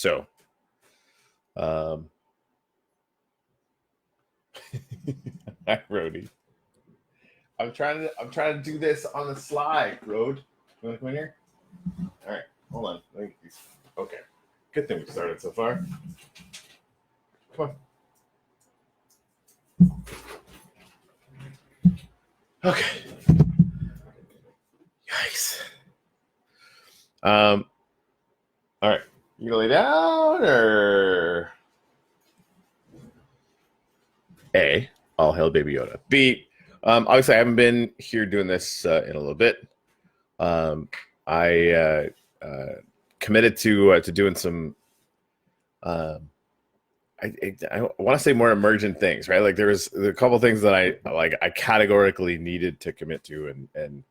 So, hi, Rody. I'm trying to do this on the slide, Rode. You want to come in here? All right, hold on. Okay, good thing we started so far. Come on. Okay. Yikes. All right. You gonna lay down or A? All hail Baby Yoda. B. Obviously, I haven't been here doing this in a little bit. I committed to doing some. I want to say more emergent things, right? Like there was a couple things that I categorically needed to commit to and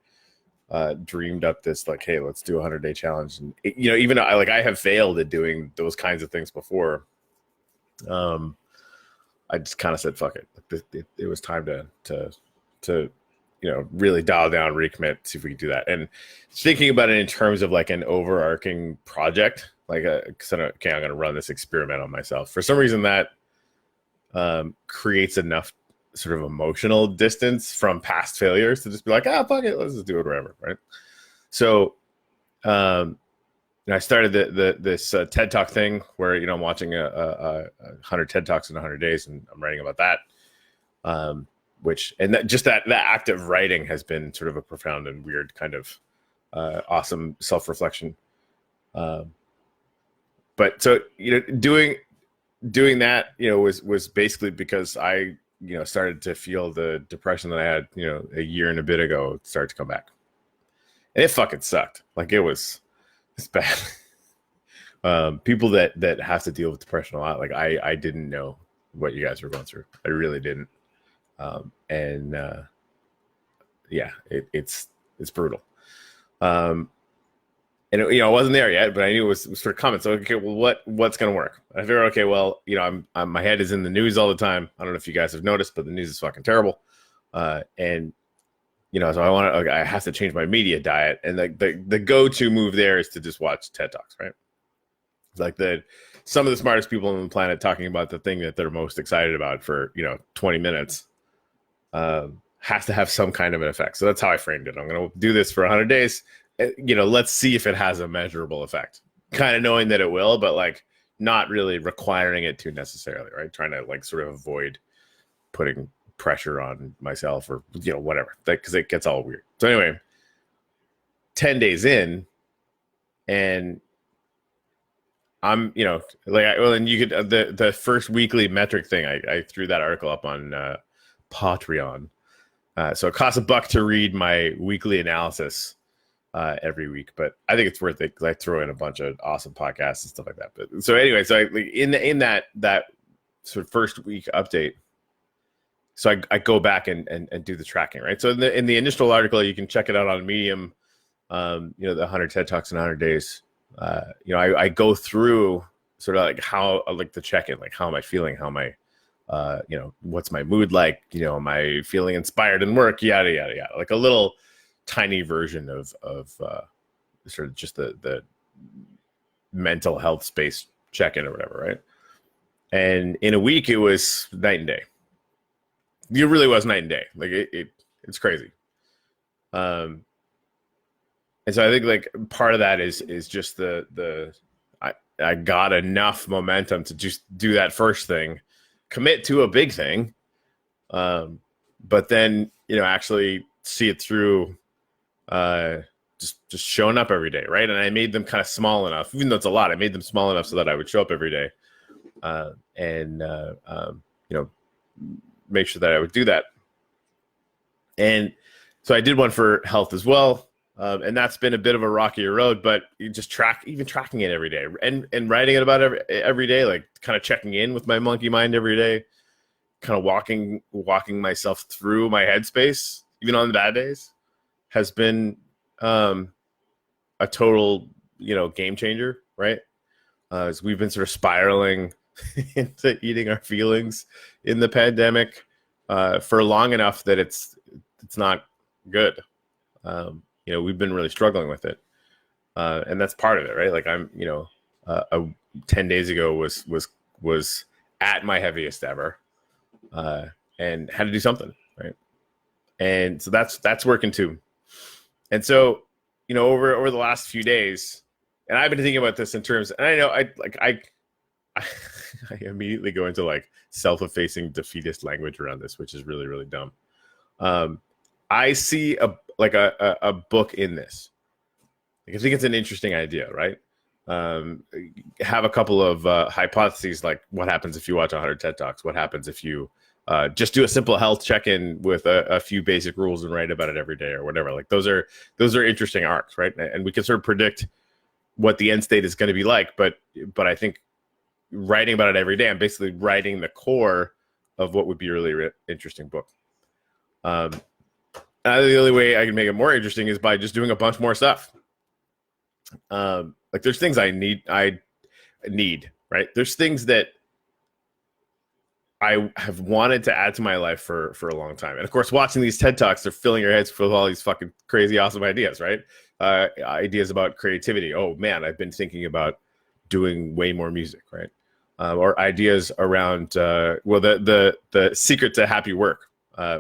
dreamed up this like, hey, let's do a 100-day challenge. And even I have failed at doing those kinds of things before. I just kind of said, fuck it. It was time to really dial down, recommit, see if we can do that. And thinking about it in terms of like an overarching project, like I'm going to run this experiment on myself. For some reason that creates enough sort of emotional distance from past failures to just be like, fuck it, let's just do it wherever, right? So I started this TED Talk thing where I'm watching a 100 TED Talks in 100 days, and I'm writing about that. That act of writing has been sort of a profound and weird kind of awesome self-reflection. But so doing that was basically because I started to feel the depression that I had a year and a bit ago start to come back, and it fucking sucked. Like it's bad. People that have to deal with depression a lot, like I didn't know what you guys were going through. I really didn't. It's brutal. And I wasn't there yet, but I knew it was sort of coming. So okay, well, what's going to work? I figured, okay, well, I'm my head is in the news all the time. I don't know if you guys have noticed, but the news is fucking terrible. So I have to change my media diet, and the go-to move there is to just watch TED Talks, right? It's like some of the smartest people on the planet talking about the thing that they're most excited about for 20 minutes has to have some kind of an effect. So that's how I framed it. I'm going to do this for 100 days. Let's see if it has a measurable effect. Kind of knowing that it will, but like not really requiring it to necessarily, right? Trying to like sort of avoid putting pressure on myself or whatever, because it gets all weird. So anyway, 10 days in, and I'm and you could the first weekly metric thing. I threw that article up on Patreon. So it costs $1 to read my weekly analysis every week, but I think it's worth it because I throw in a bunch of awesome podcasts and stuff like that. But so anyway, so in that sort of first week update, so I go back and do the tracking, right? So in the initial article, you can check it out on Medium. The 100 TED Talks in 100 days. I go through sort of like how like the check-in, like how am I feeling? How am I, what's my mood like? Am I feeling inspired in work? Yada yada yada. Like a little tiny version of sort of just the mental health space check-in or whatever, right? And in a week, it was night and day. It really was night and day. Like it's crazy. And so I think like part of that is just I got enough momentum to just do that first thing, commit to a big thing, but then actually see it through. Just showing up every day, right? And I made them kind of small enough, even though it's a lot. I made them small enough so that I would show up every day, make sure that I would do that. And so I did one for health as well, and that's been a bit of a rockier road. But you just tracking it every day and writing it about every day, like kind of checking in with my monkey mind every day, kind of walking myself through my headspace, even on the bad days, has been a total, game changer, right? As we've been sort of spiraling into eating our feelings in the pandemic for long enough that it's not good. We've been really struggling with it, and that's part of it, right? Like I'm, 10 days ago was at my heaviest ever, and had to do something, right? And so that's working too. And so, over the last few days, and I've been thinking about this in terms, and I know I I immediately go into like self-effacing defeatist language around this, which is really, really dumb. I see a book in this. I think it's an interesting idea, right? Have a couple of hypotheses, like what happens if you watch 100 TED Talks? What happens if you just do a simple health check-in with a few basic rules and write about it every day or whatever? Like those are interesting arcs, right? And we can sort of predict what the end state is going to be like, but I think writing about it every day, I'm basically writing the core of what would be a really interesting book. The only way I can make it more interesting is by just doing a bunch more stuff. Like there's things I need, right? There's things that I have wanted to add to my life for a long time. And of course, watching these TED Talks, they're filling your heads with all these fucking crazy, awesome ideas, right? Ideas about creativity. Oh man, I've been thinking about doing way more music, right? Or ideas around, the secret to happy work,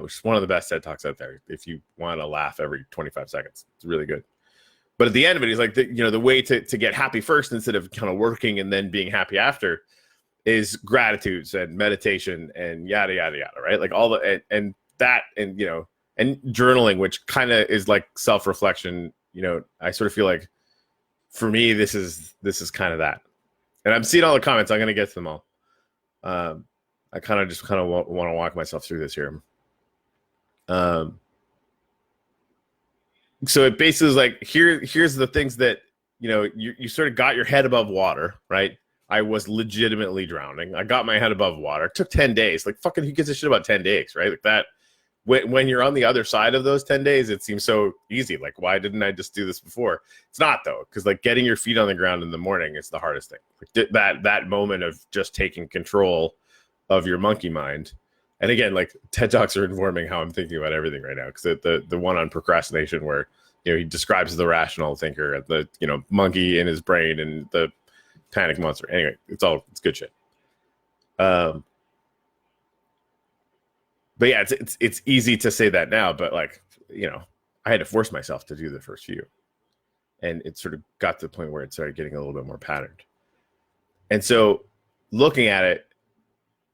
which is one of the best TED Talks out there. If you want to laugh every 25 seconds, it's really good. But at the end of it, he's like, the way to get happy first instead of kind of working and then being happy after is gratitudes and meditation and yada, yada, yada, right? Like all the, and that, and, and journaling, which kind of is like self-reflection. I sort of feel like for me, this is kind of that. And I'm seeing all the comments. I'm going to get to them all. I kind of want to walk myself through this here. So it basically is like, here's the things that, you sort of got your head above water, right? I was legitimately drowning. I got my head above water. It took 10 days. Like, fucking who gives a shit about 10 days, right? Like that, when you're on the other side of those 10 days, it seems so easy. Like, why didn't I just do this before? It's not, though, because like getting your feet on the ground in the morning is the hardest thing. Like, that moment of just taking control of your monkey mind. And again, like TED Talks are informing how I'm thinking about everything right now. Because the one on procrastination, where he describes the rational thinker, the monkey in his brain, and the panic monster. Anyway, it's good shit. But yeah, it's easy to say that now, but like, I had to force myself to do the first few, and it sort of got to the point where it started getting a little bit more patterned. And so looking at it,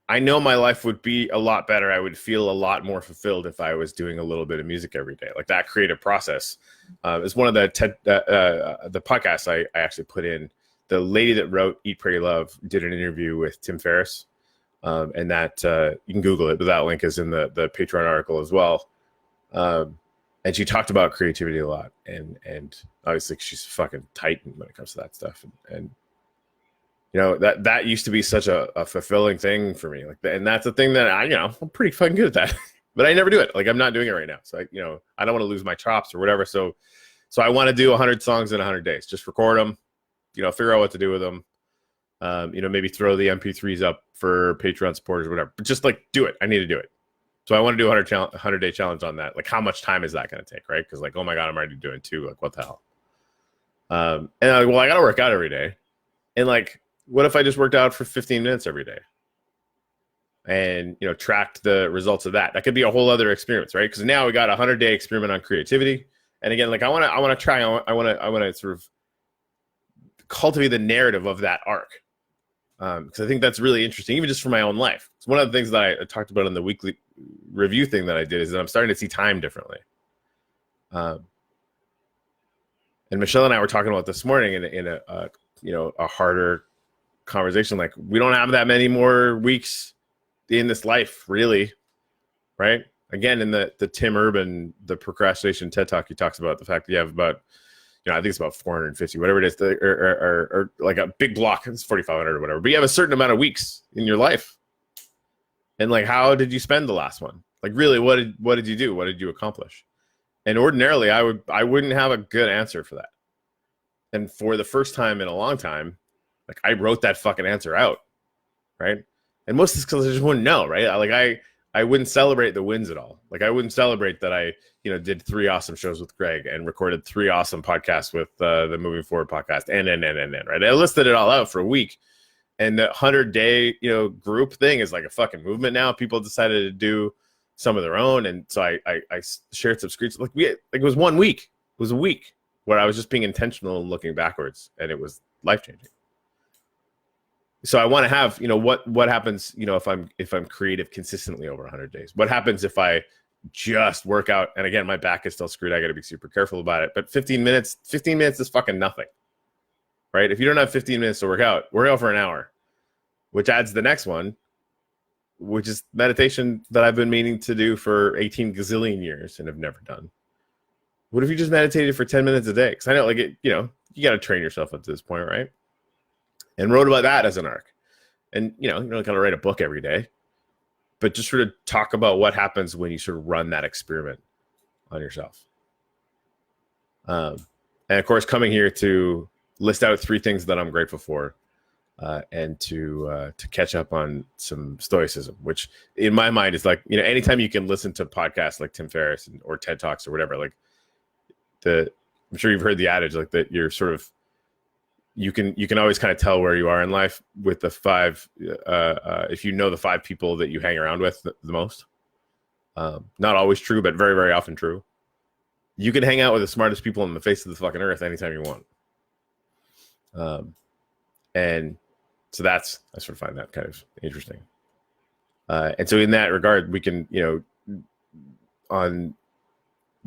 I know my life would be a lot better. I would feel a lot more fulfilled if I was doing a little bit of music every day. Like that creative process is one of the the podcasts I actually put in. The lady that wrote Eat, Pray, Love did an interview with Tim Ferriss, and that you can Google it, but that link is in the Patreon article as well. And she talked about creativity a lot, and obviously she's fucking titan when it comes to that stuff. And that used to be such a fulfilling thing for me. Like, and that's the thing that I'm pretty fucking good at that, but I never do it. Like, I'm not doing it right now. So I don't want to lose my chops or whatever. So I want to do 100 songs in 100 days. Just record them. Figure out what to do with them. Maybe throw the MP3s up for Patreon supporters or whatever. But just like do it. I need to do it. So I want to do a 100-day challenge on that. Like, how much time is that going to take, right? Because like, oh my God, I'm already doing 2. Like, what the hell? And I'm like, well, I got to work out every day. And like, what if I just worked out for 15 minutes every day? And tracked the results of that. That could be a whole other experience, right? Because now we got a 100-day experiment on creativity. And again, like I want to try. I want to sort of cultivate the narrative of that arc, because I think that's really interesting, even just for my own life. It's one of the things that I talked about in the weekly review thing that I did, is that I'm starting to see time differently. And Michelle and I were talking about this morning in a harder conversation. Like, we don't have that many more weeks in this life, really, right? Again, in the Tim Urban, the procrastination TED Talk, he talks about the fact that you have about, I think it's about 450, whatever it is, or like a big block, it's 4,500 or whatever. But you have a certain amount of weeks in your life, and like, how did you spend the last one? Like, really, what did you do? What did you accomplish? And ordinarily, I wouldn't have a good answer for that. And for the first time in a long time, like, I wrote that fucking answer out, right? And most of this because I just wouldn't know, right? I wouldn't celebrate the wins at all. Like I wouldn't celebrate that I, did 3 awesome shows with Greg and recorded 3 awesome podcasts with the Moving Forward podcast and, right? I listed it all out for a week. And the 100-day, group thing is like a fucking movement now. People decided to do some of their own. And so I shared some screens. Like it was 1 week. It was a week where I was just being intentional and looking backwards, and it was life-changing. So I want to have, what happens, if I'm creative consistently over 100 days? What happens if I just work out? And again, my back is still screwed. I got to be super careful about it. But 15 minutes is fucking nothing, right? If you don't have 15 minutes to work out for an hour, which adds the next one, which is meditation that I've been meaning to do for 18 gazillion years and have never done. What if you just meditated for 10 minutes a day? Because I know, you got to train yourself up to this point, right? And wrote about that as an arc. And, you don't got to write a book every day, but just sort of talk about what happens when you sort of run that experiment on yourself. And of course, coming here to list out 3 things that I'm grateful for, and to catch up on some stoicism, which in my mind is like, anytime you can listen to podcasts like Tim Ferriss or TED Talks or whatever, like I'm sure you've heard the adage like that you're sort of, you can always kind of tell where you are in life with the 5, if you know the 5 people that you hang around with the most. Not always true, but very, very often true. You can hang out with the smartest people on the face of the fucking earth anytime you want. And so I sort of find that kind of interesting. And so in that regard, we can, on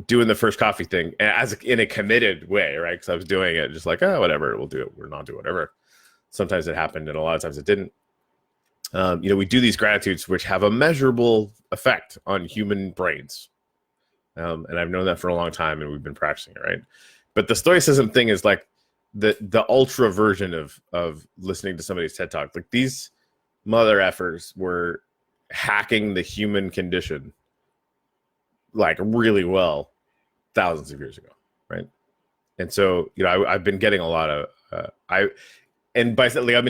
doing the first coffee thing in a committed way, right? Because I was doing it just like, oh, whatever, we'll do it. We're not doing whatever. Sometimes it happened, and a lot of times it didn't. We do these gratitudes, which have a measurable effect on human brains. And I've known that for a long time, and we've been practicing it, right? But the stoicism thing is like the ultra version of listening to somebody's TED Talk. Like these mother effers were hacking the human condition like really well thousands of years ago, right? And so, I've been getting a lot of I've been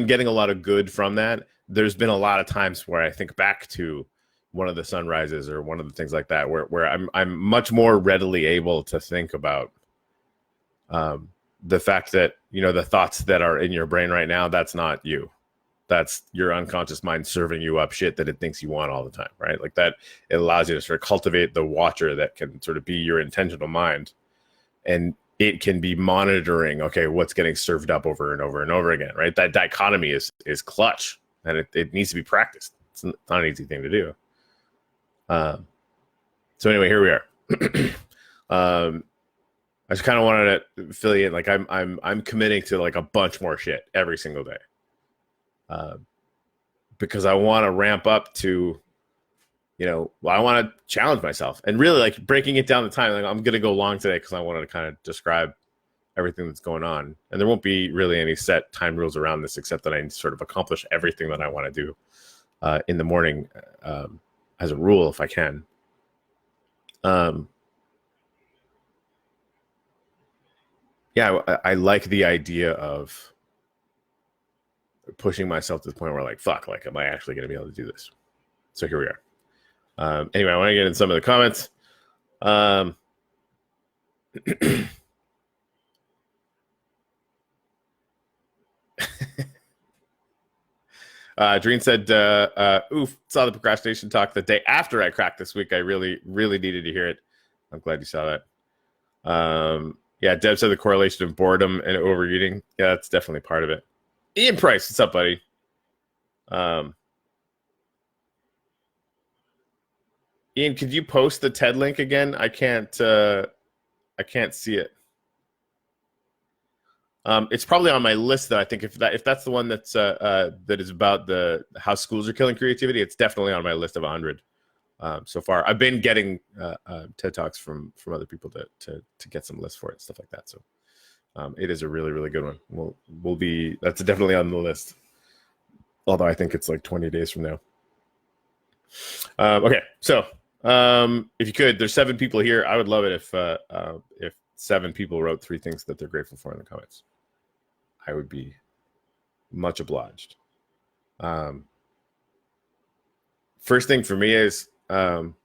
getting a lot of good from that. There's been a lot of times where I think back to one of the sunrises or one of the things like that, where I'm much more readily able to think about the fact that, the thoughts that are in your brain right now, that's not you. That's your unconscious mind serving you up shit that it thinks you want all the time, right? Like that, it allows you to sort of cultivate the watcher that can sort of be your intentional mind. And it can be monitoring, okay, what's getting served up over and over and over again, right? That dichotomy is clutch, and it needs to be practiced. It's not an easy thing to do. So anyway, here we are. I just kind of wanted to fill you in. Like I'm committing to like a bunch more shit every single day. Because I want to ramp up to, I want to challenge myself and really like breaking it down the time. Like I'm going to go long today because I wanted to kind of describe everything that's going on. And there won't be really any set time rules around this, except that I sort of accomplish everything that I want to do in the morning as a rule, if I can. I like the idea of pushing myself to the point where like, fuck, like, am I actually going to be able to do this? So here we are. Anyway, I want to get in some of the comments. Dreen said, oof, saw the procrastination talk the day after I cracked this week. I really, really needed to hear it. I'm glad you saw that. Deb said the correlation of boredom and overeating. Yeah, that's definitely part of it. Ian Price, what's up, buddy? Ian, could you post the TED link again? I can't see it. It's probably on my list though. I think if that's the one that's that is about how schools are killing creativity, it's definitely on my list of 100 so far. I've been getting TED Talks from other people to get some lists for it, stuff like that. So it is a really, really good one. That's definitely on the list. Although I think it's like 20 days from now. Okay, so if you could, there's 7 people here. I would love it if 7 people wrote 3 things that they're grateful for in the comments. I would be much obliged. First thing for me is um,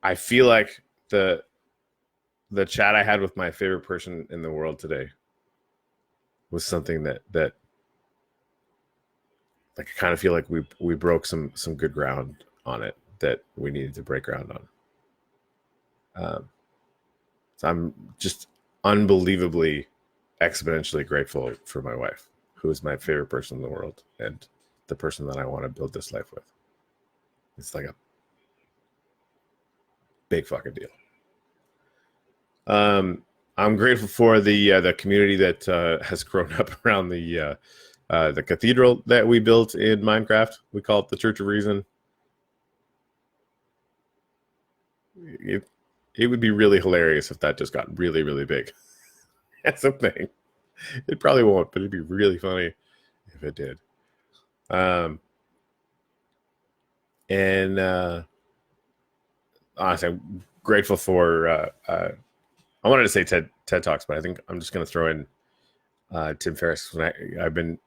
I feel like the chat I had with my favorite person in the world today was something that like I kind of feel like we broke some good ground on it that we needed to break ground on. So I'm just unbelievably exponentially grateful for my wife, who is my favorite person in the world and the person that I want to build this life with. It's like a big fucking deal. I'm grateful for the community that has grown up around the cathedral that we built in Minecraft. We call it the Church of Reason. It would be really hilarious if that just got really, really big. That's a thing. It probably won't, but it'd be really funny if it did. And honestly, I'm grateful for. I wanted to say TED Talks, but I think I'm just going to throw in Tim Ferriss. I've been,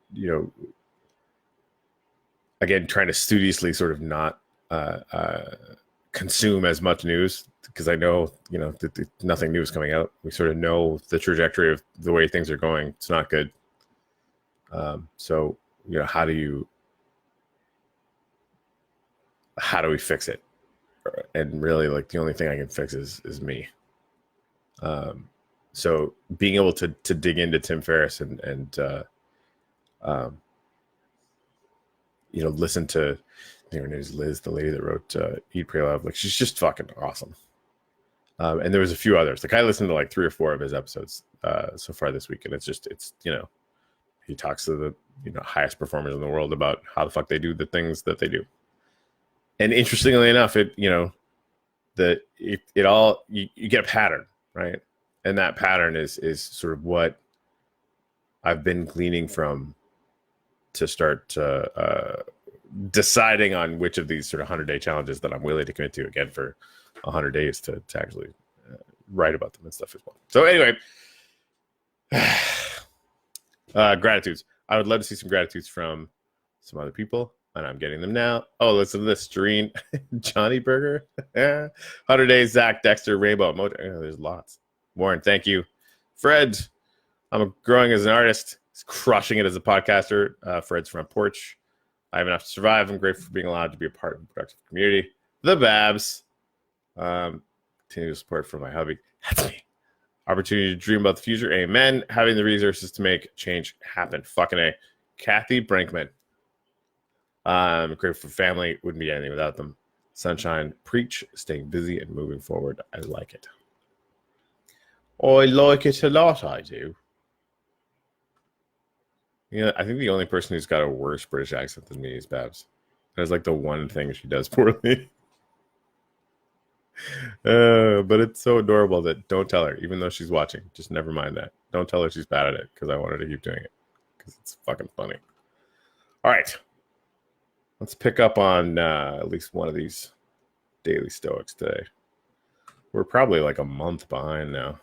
again, trying to studiously sort of not consume as much news because I know, that nothing new is coming out. We sort of know the trajectory of the way things are going. It's not good. So, how do we fix it? And really, like, the only thing I can fix is me. So being able to dig into Tim Ferriss and listen to, her name is Liz, the lady that wrote Eat, Pray, Love. Like, she's just fucking awesome. And there was a few others. Like, I listened to like 3 or 4 of his episodes so far this week, and it's he talks to the highest performers in the world about how the fuck they do the things that they do. And interestingly enough, you get a pattern, right? And that pattern is sort of what I've been gleaning from to start deciding on which of these sort of 100-day challenges that I'm willing to commit to again for 100 days to actually write about them and stuff as well. So anyway, gratitudes. I would love to see some gratitudes from some other people, and I'm getting them now. Oh, listen to this. Doreen, Johnny Burger, 100 Days, Zach, Dexter, Rainbow. There's lots. Warren, thank you. Fred, I'm growing as an artist. He's crushing it as a podcaster. Fred's Front Porch. I have enough to survive. I'm grateful for being allowed to be a part of a productive community. The Babs. Continue to support from my hubby. That's me. Opportunity to dream about the future. Amen. Having the resources to make change happen. Fucking A. Kathy Brinkman. I'm grateful for family. Wouldn't be anything without them. Sunshine. Preach. Staying busy and moving forward. I like it. I like it a lot, I do. I think the only person who's got a worse British accent than me is Babs. That's like the one thing she does poorly. But it's so adorable that don't tell her, even though she's watching. Just never mind that. Don't tell her she's bad at it because I want her to keep doing it because it's fucking funny. All right. Let's pick up on at least one of these daily Stoics today. We're probably like a month behind now.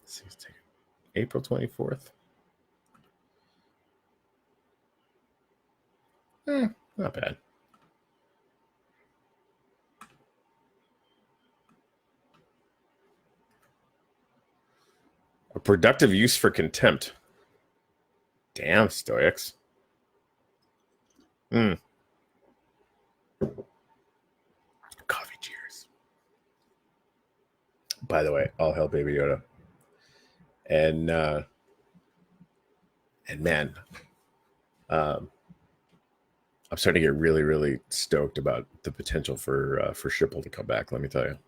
Let's see, it's taken April 24th. Not bad. A productive use for contempt. Damn, Stoics. Coffee cheers. By the way, all hail Baby Yoda. And man, I'm starting to get really, really stoked about the potential for Schipul to come back. Let me tell you,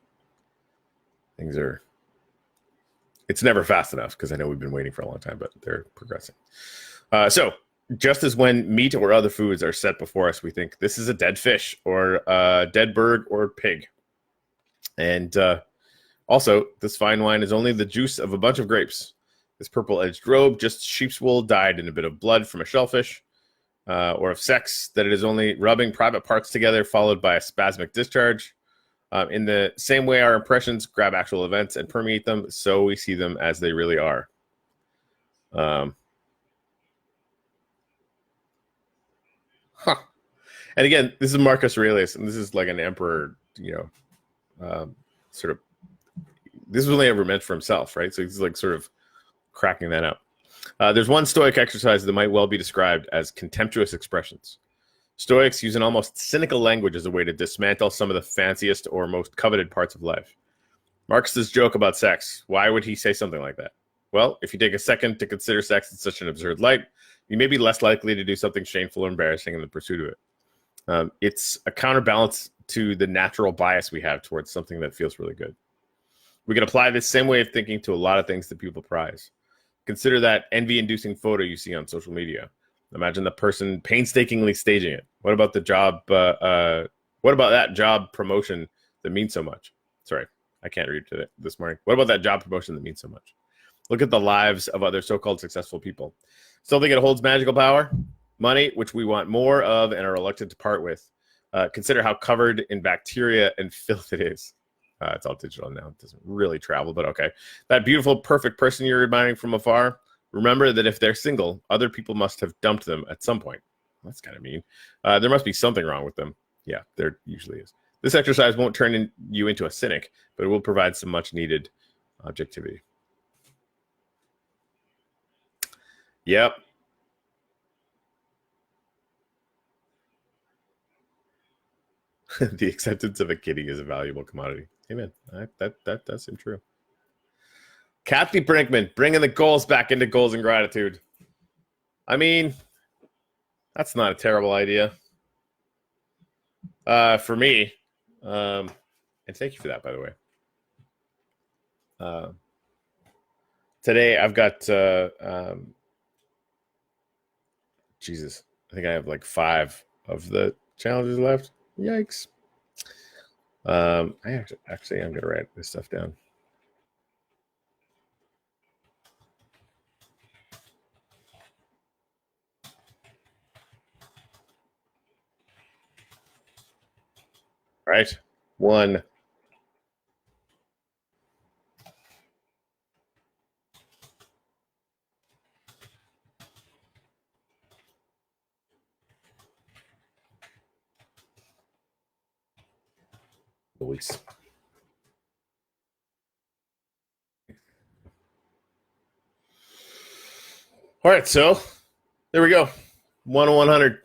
it's never fast enough because I know we've been waiting for a long time, but they're progressing. So just as when meat or other foods are set before us, we think this is a dead fish or a dead bird or pig. And also, this fine wine is only the juice of a bunch of grapes. This purple-edged robe, just sheep's wool dyed in a bit of blood from a shellfish, or of sex, that it is only rubbing private parts together, followed by a spasmic discharge. In the same way our impressions grab actual events and permeate them, so we see them as they really are. Huh. And again, this is Marcus Aurelius, and this is like an emperor, sort of. This was only ever meant for himself, right? So he's like sort of cracking that up. There's one Stoic exercise that might well be described as contemptuous expressions. Stoics use an almost cynical language as a way to dismantle some of the fanciest or most coveted parts of life. Marx's joke about sex, why would he say something like that? Well, if you take a second to consider sex in such an absurd light, you may be less likely to do something shameful or embarrassing in the pursuit of it. It's a counterbalance to the natural bias we have towards something that feels really good. We can apply this same way of thinking to a lot of things that people prize. Consider that envy-inducing photo you see on social media. Imagine the person painstakingly staging it. What about the job? What about that job promotion that means so much? Sorry, I can't read this morning. What about that job promotion that means so much? Look at the lives of other so-called successful people. Still think it holds magical power? Money, which we want more of and are reluctant to part with. Consider how covered in bacteria and filth it is. It's all digital now. It doesn't really travel, but okay. That beautiful, perfect person you're admiring from afar, remember that if they're single, other people must have dumped them at some point. That's kind of mean. There must be something wrong with them. Yeah, there usually is. This exercise won't turn you into a cynic, but it will provide some much-needed objectivity. Yep. The acceptance of a kitty is a valuable commodity. Amen. That does seem true. Kathy Brinkman, bringing the goals back into goals and gratitude. I mean, that's not a terrible idea. For me, and thank you for that, by the way. Today I've got, Jesus, I think I have like 5 of the challenges left. Yikes. I'm going to write this stuff down. Right. 1. Luis. All right, so there we go. 1 to 100.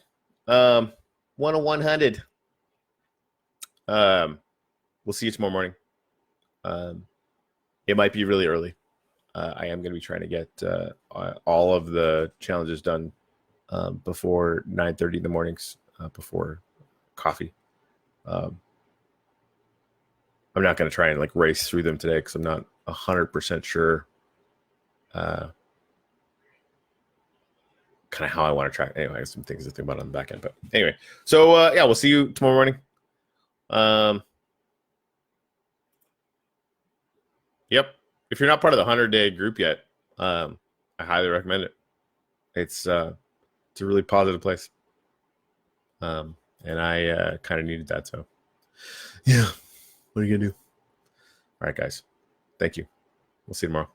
1 to 100. We'll see you tomorrow morning. It might be really early. I am going to be trying to get all of the challenges done before 9:30 in the mornings, before coffee. I'm not going to try and like race through them today because I'm not 100% sure kind of how I want to track. Anyway, I have some things to think about on the back end. But anyway, so yeah, we'll see you tomorrow morning. Yep. If you're not part of the 100-day group yet, I highly recommend it. It's a really positive place. And I kind of needed that. So yeah, what are you going to do? All right, guys. Thank you. We'll see you tomorrow.